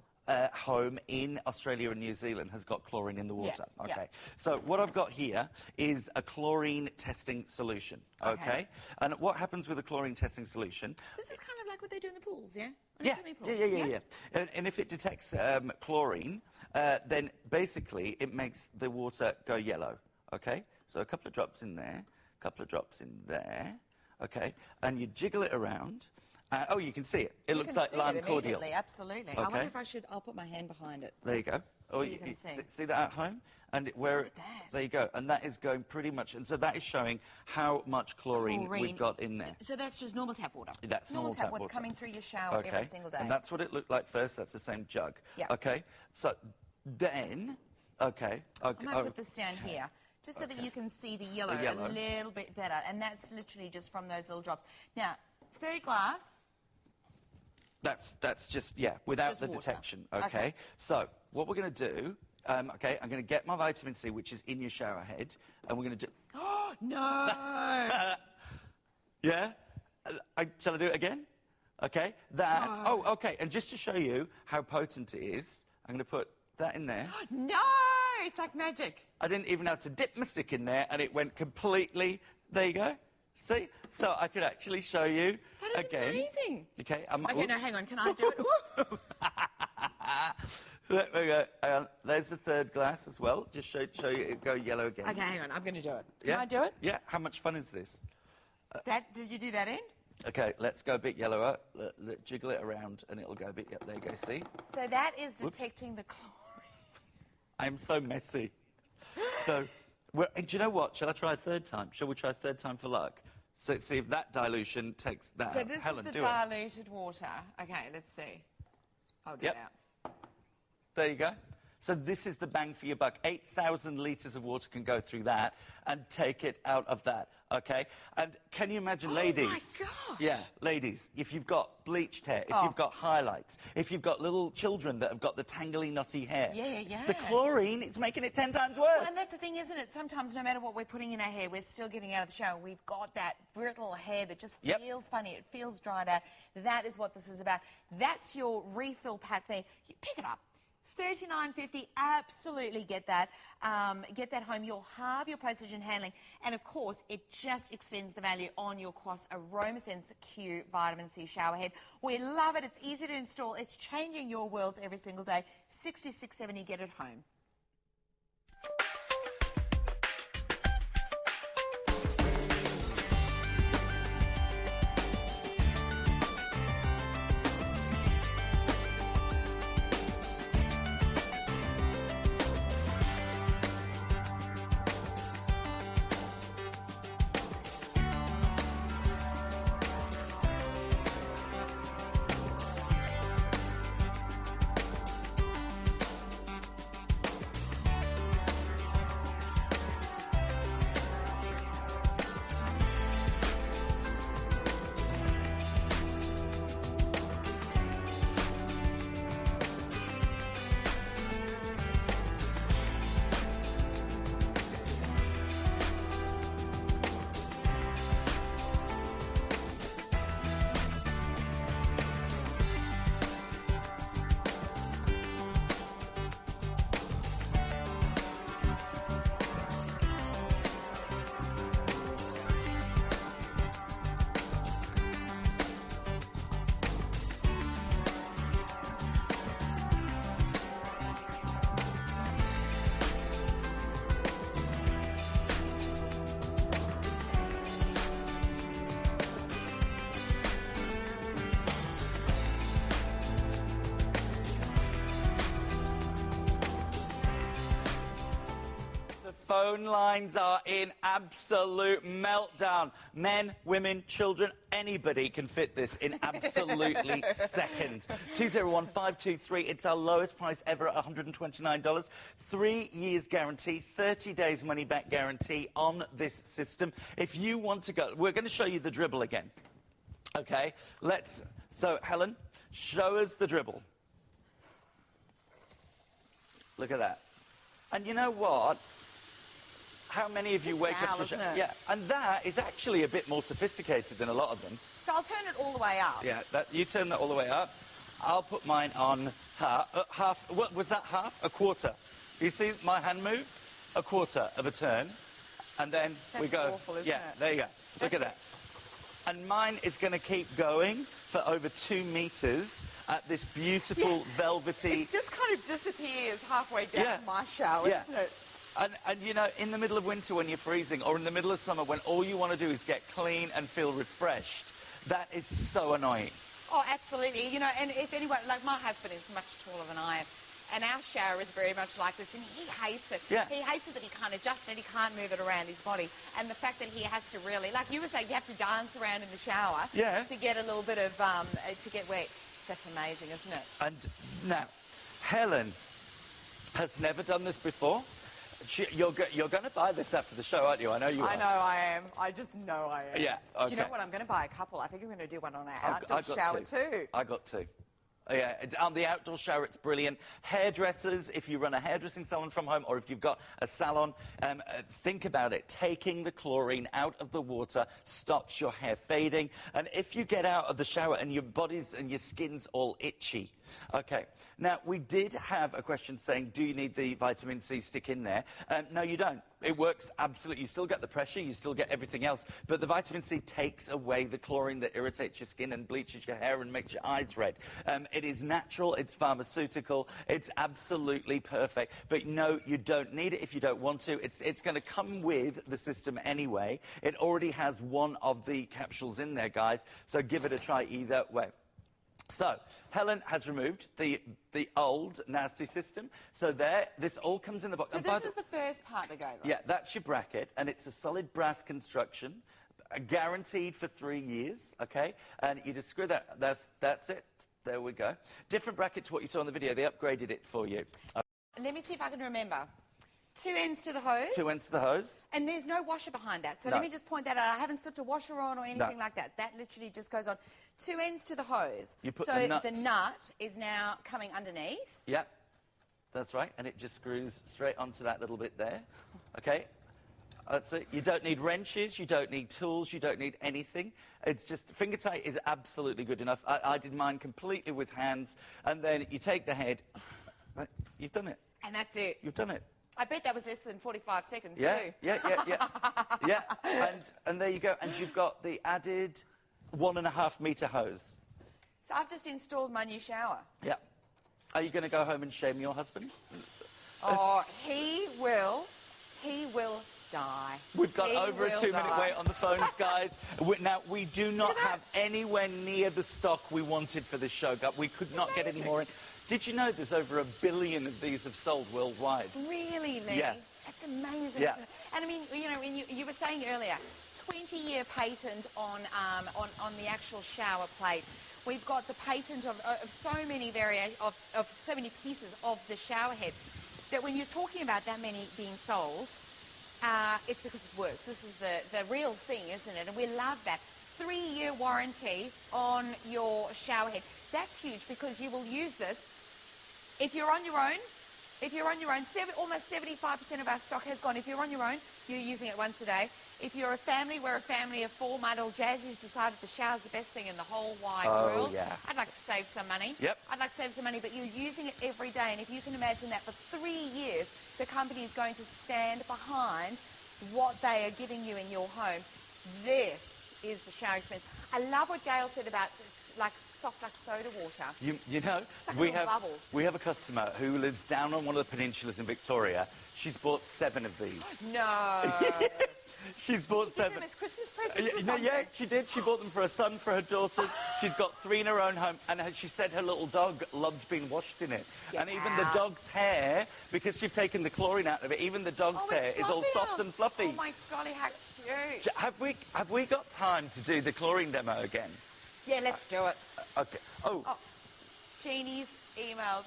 home in Australia and New Zealand has got chlorine in the water. Yeah, OK. So what I've got here is a chlorine testing solution. OK. And what happens with a chlorine testing solution? This is kind of like what they do in the pools, yeah? Yeah. And if it detects chlorine, then basically it makes the water go yellow. OK. So a couple of drops in there, a couple of drops in there. OK. And you jiggle it around. Oh, you can see it. It looks like lime cordial. Absolutely. Okay. I wonder if I should... I'll put my hand behind it. There you go. So you can see that at home? And there you go. And that is going pretty much... And so that is showing how much chlorine we've got in there. So that's just normal tap water? That's normal tap water. What's coming through your shower every single day. And that's what it looked like first. That's the same jug. Yeah. OK. So then... OK. I'm going to put this down here. Just so that you can see the yellow a little bit better. And that's literally just from those little drops. Now, third glass... That's just, without just the water. detection, okay? So, what we're going to do, I'm going to get my vitamin C, which is in your shower head, and we're going to do... Oh, no! Yeah? Shall I do it again? Okay, that... No. Oh, okay, and just to show you how potent it is, I'm going to put that in there. No! It's like magic. I didn't even have to dip my stick in there, and it went completely... There you go. See? So I could actually show you again. That is amazing. Okay, okay, no, hang on. Can I do it? There we go. There's the third glass as well. Just show you it go yellow again. Okay, hang on. I'm going to do it. Can I do it? Yeah. How much fun is this? Did you do that end? Okay, let's go a bit yellower. Jiggle it around and it'll go a bit... There you go, see? So that is detecting the chlorine. I'm so messy. So... Well, do you know what? Shall I try a third time? Shall we try a third time for luck? So see if that dilution takes that out. So this Helen, is the diluted water. Okay, let's see. I'll get it out. There you go. So this is the bang for your buck. 8,000 litres of water can go through that and take it out of that, OK? And can you imagine, ladies... Oh, my gosh! Yeah, ladies, if you've got bleached hair, if you've got highlights, if you've got little children that have got the tangly, knotty hair... Yeah. The chlorine, it's making it 10 times worse. Well, and that's the thing, isn't it? Sometimes, no matter what we're putting in our hair, we're still getting out of the shower. We've got that brittle hair that just feels funny. It feels dried out. That is what this is about. That's your refill pack there. You pick it up. $39.50, absolutely get that. Get that home. You'll halve your postage and handling. And, of course, it just extends the value on your Quoss Aroma Sense Q Vitamin C Shower Head. We love it. It's easy to install. It's changing your worlds every single day. $66.70, get it home. phone lines are in absolute meltdown. Men, women, children, anybody can fit this in absolutely seconds. 201-523. It's our lowest price ever at $129. 3 years guarantee, 30 days money-back guarantee on this system. If you want to go, we're going to show you the dribble again. Okay, so Helen, show us the dribble. Look at that. And you know what? How many of you wake up to... Yeah, and that is actually a bit more sophisticated than a lot of them. So I'll turn it all the way up. Yeah, you turn that all the way up. I'll put mine on half. What was that, half? A quarter. You see my hand move? A quarter of a turn. And then we go... That's awful, isn't it? There you go. Look at that. And mine is going to keep going for over 2 meters at this beautiful velvety... It just kind of disappears halfway down my shower, isn't it? And, you know, in the middle of winter when you're freezing, or in the middle of summer when all you want to do is get clean and feel refreshed, that is so annoying. Oh, absolutely. You know, and if anyone... Like, my husband is much taller than I am, and our shower is very much like this, and he hates it. Yeah. He hates it that he can't adjust it, he can't move it around his body. And the fact that he has to really... Like you were saying, you have to dance around in the shower to get a little bit of... to get wet. That's amazing, isn't it? And now, Helen has never done this before. You're going to buy this after the show, aren't you? I know you are. I know I am. I just know I am. Yeah, okay. Do you know what? I'm going to buy a couple. I think I'm going to do one on our outdoor shower too. I got 2. Yeah, on the outdoor shower, it's brilliant. Hairdressers, if you run a hairdressing salon from home, or if you've got a salon, think about it. Taking the chlorine out of the water stops your hair fading. And if you get out of the shower and your body's and your skin's all itchy. Okay, now, we did have a question saying, do you need the vitamin C stick in there? No, you don't. It works absolutely. You still get the pressure, you still get everything else, but the vitamin C takes away the chlorine that irritates your skin and bleaches your hair and makes your eyes red. It is natural, it's pharmaceutical, it's absolutely perfect. But no, you don't need it if you don't want to. It's going to come with the system anyway. It already has one of the capsules in there, guys, so give it a try either way. So, Helen has removed the old nasty system. So this all comes in the box. So this is the first part that goes on. Yeah, that's your bracket, and it's a solid brass construction, guaranteed for 3 years, okay? And you just screw that, that's it. There we go. Different bracket to what you saw in the video. They upgraded it for you. Let me see if I can remember. 2 ends to the hose. 2 ends to the hose. And there's no washer behind that. So let me just point that out. I haven't slipped a washer on or anything like that. That literally just goes on. 2 ends to the hose. You put so the nut is now coming underneath. Yep, that's right. And it just screws straight onto that little bit there. Okay, that's it. You don't need wrenches, you don't need tools, you don't need anything. It's just, finger tight is absolutely good enough. I did mine completely with hands. And then you take the head. You've done it. And that's it. You've done it. I bet that was less than 45 seconds, too. Yeah. And there you go. And you've got the added 1.5 metre hose. So I've just installed my new shower. Yeah. Are you going to go home and shame your husband? Oh, he will die. We've got over a 2-minute wait on the phones, guys. Now, we do not have anywhere near the stock we wanted for this show. We could not get any more in. Did you know there's over 1 billion of these have sold worldwide? Really, Lee? Yeah. That's amazing. Yeah. And I mean, you know, when you were saying earlier, 20-year patent on the actual shower plate. We've got the patent of so many of so many pieces of the shower head that when you're talking about that many being sold, it's because it works. This is the real thing, isn't it? And we love that. 3-year warranty on your shower head. That's huge because you will use this if you're on your own. Almost 75% of our stock has gone. If you're on your own, you're using it once a day. If you're a family, we're a family of 4. My little Jazzy's decided the shower's the best thing in the whole wide world. Yeah. I'd like to save some money. Yep. I'd like to save some money, but you're using it every day. And if you can imagine that for 3 years, the company is going to stand behind what they are giving you in your home. This is the shower experience. I love what Gail said about this, like soft like soda water. You know, like we have a customer who lives down on one of the peninsulas in Victoria. She's bought 7 of these. No. She's bought Give 7. them as Christmas presents or No, yeah, something? she did. She bought them for her son, for her daughters. She's got 3 in her own home, and she said her little dog loves being washed in it. Get and even the out. dog's hair, because she's taken the chlorine out of it, even the dog's Oh, hair it's is all fluffy. soft and fluffy. Oh, my golly, how cute. Have we got time to do the chlorine demo again? Yeah, let's do it. Okay. Oh. Jeannie's emailed.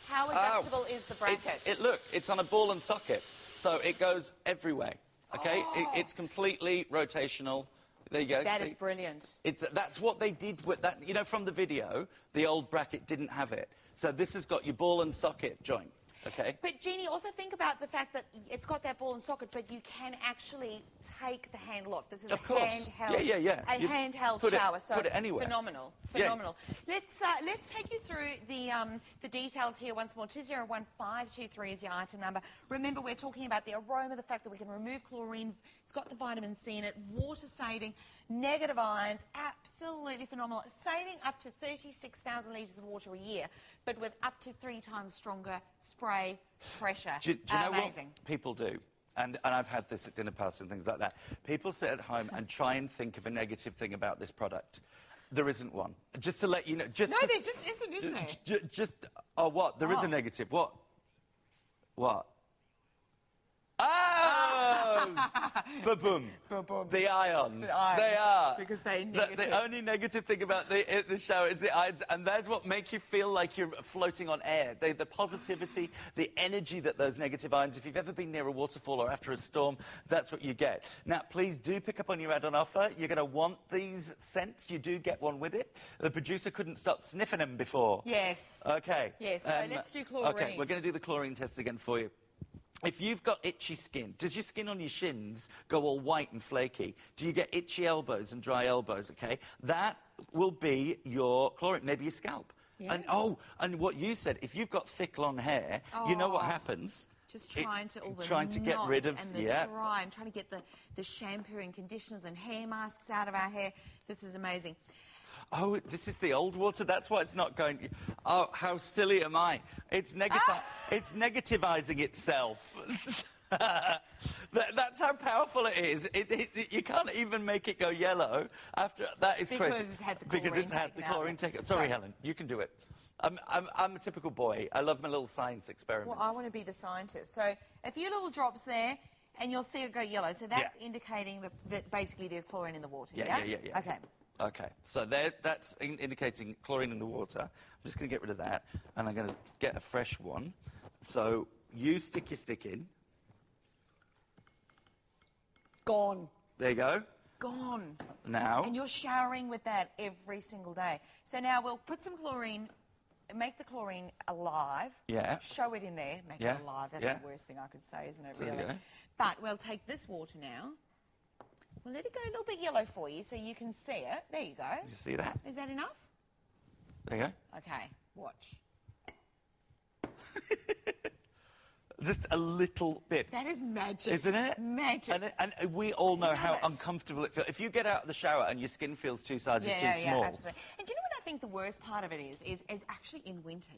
How adjustable is the bracket? Look, it's on a ball and socket, so it goes everywhere. Okay, it's completely rotational. There you go. That see? is brilliant. That's what they did with that. You know, from the video, the old bracket didn't have it. So this has got your ball and socket joint. Okay. But Jeannie, also think about the fact that it's got that ball and socket, but you can actually take the handle off. This is Of a course. handheld, Yeah. a handheld put shower. Put it anywhere. Phenomenal. Yeah. Let's take you through the details here once more. 201523 is your item number. Remember, we're talking about the aroma, the fact that we can remove chlorine. It's got the vitamin C in it, water saving, negative ions, absolutely phenomenal. Saving up to 36,000 litres of water a year, but with up to 3 times stronger spray pressure. Do you know Amazing. what people do? And I've had this at dinner parties and things like that. People sit at home and try and think of a negative thing about this product. There isn't one. Just to let you know. No, there just isn't there? Oh, what? There is a negative. What? What? Oh! Ba-boom. Ba-boom. The ions. The ions. They are. Because they're negative. The only negative thing about the shower is the ions, and that's what makes you feel like you're floating on air. The positivity, the energy that those negative ions, if you've ever been near a waterfall or after a storm, that's what you get. Now, please do pick up on your add-on offer. You're going to want these scents. You do get one with it. The producer couldn't stop sniffing them before. Yes. Okay. Yes, so let's do chlorine. Okay, we're going to do the chlorine test again for you. If you've got itchy skin, does your skin on your shins go all white and flaky? Do you get itchy elbows and dry elbows, okay? That will be your chlorine, maybe your scalp. Yeah. And what you said, if you've got thick, long hair, you know what happens? Just trying to get rid of and the dry and trying to get the shampoo and conditioners and hair masks out of our hair. This is amazing. Oh, this is the old water. That's why it's not going. Oh, how silly am I? It's It's negativizing itself. That's how powerful it is. You can't even make it go yellow after that. Is because crazy. It's had the chlorine taken. Sorry, Helen. You can do it. I'm a typical boy. I love my little science experiments. Well, I want to be the scientist. So a few little drops there, and you'll see it go yellow. So that's indicating that basically there's chlorine in the water. Yeah. Okay. Okay, so that's indicating chlorine in the water. I'm just going to get rid of that, and I'm going to get a fresh one. So you stick your stick in. Gone. There you go. Gone. Now. And you're showering with that every single day. So now we'll put some chlorine, make the chlorine alive. Yeah. Show it in there, make it alive. That's the worst thing I could say, isn't it, really? There you go. But we'll take this water now. We'll let it go a little bit yellow for you so you can see it. There you go. You see that? Is that enough? There you go. Okay, watch. Just a little bit. That is magic. Isn't it? Magic. And we all know how uncomfortable it feels. If you get out of the shower and your skin feels 2 sizes too small. Yeah, absolutely. And do you know what I think the worst part of it is actually in winter,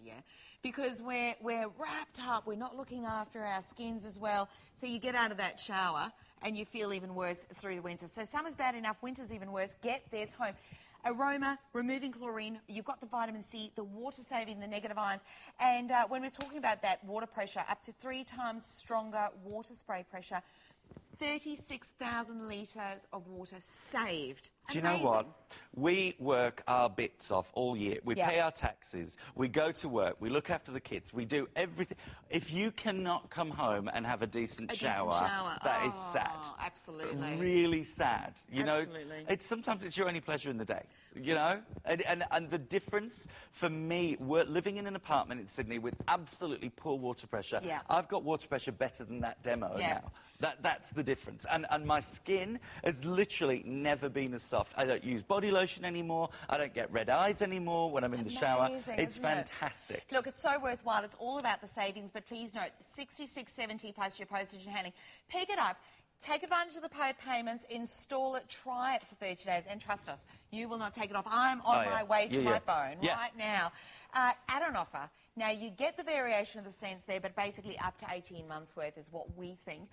because we're wrapped up, we're not looking after our skins as well, so you get out of that shower and you feel even worse through the winter. So summer's bad enough, winter's even worse. Get this home. Aroma, removing chlorine, you've got the vitamin C, the water saving, the negative ions. And when we're talking about that water pressure, up to 3 times stronger water spray pressure, 36,000 litres of water saved. Do you know what? We work our bits off all year. We pay our taxes. We go to work. We look after the kids. We do everything. If you cannot come home and have a decent shower, that is sad. Absolutely. Really sad. You know, Absolutely. sometimes it's your only pleasure in the day. You know, and the difference for me, we're living in an apartment in Sydney with absolutely poor water pressure. Yeah. I've got water pressure better than that demo now. That's the difference. And my skin has literally never been as soft. I don't use body lotion anymore. I don't get red eyes anymore when I'm in the shower. It's fantastic. Look, it's so worthwhile. It's all about the savings, but please note, $66.70 plus your postage and handling. Pick it up. Take advantage of the paid payments, install it, try it for 30 days, and trust us, you will not take it off. I'm on my way to my phone right now. Add-on offer. Now, you get the variation of the scents there, but basically up to 18 months' worth is what we think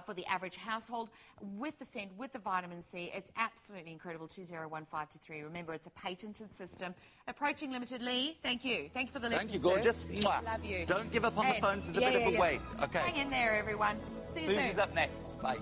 for the average household. With the scent, with the vitamin C, it's absolutely incredible. 201523. Remember, it's a patented system. Approaching limited. Lee, thank you. Thank you for the lesson, Thank you, gorgeous. Love you. Don't give up on the phones. It's a bit of a wait. Okay. Hang in there, everyone. See you soon. Susie's up next. Bye.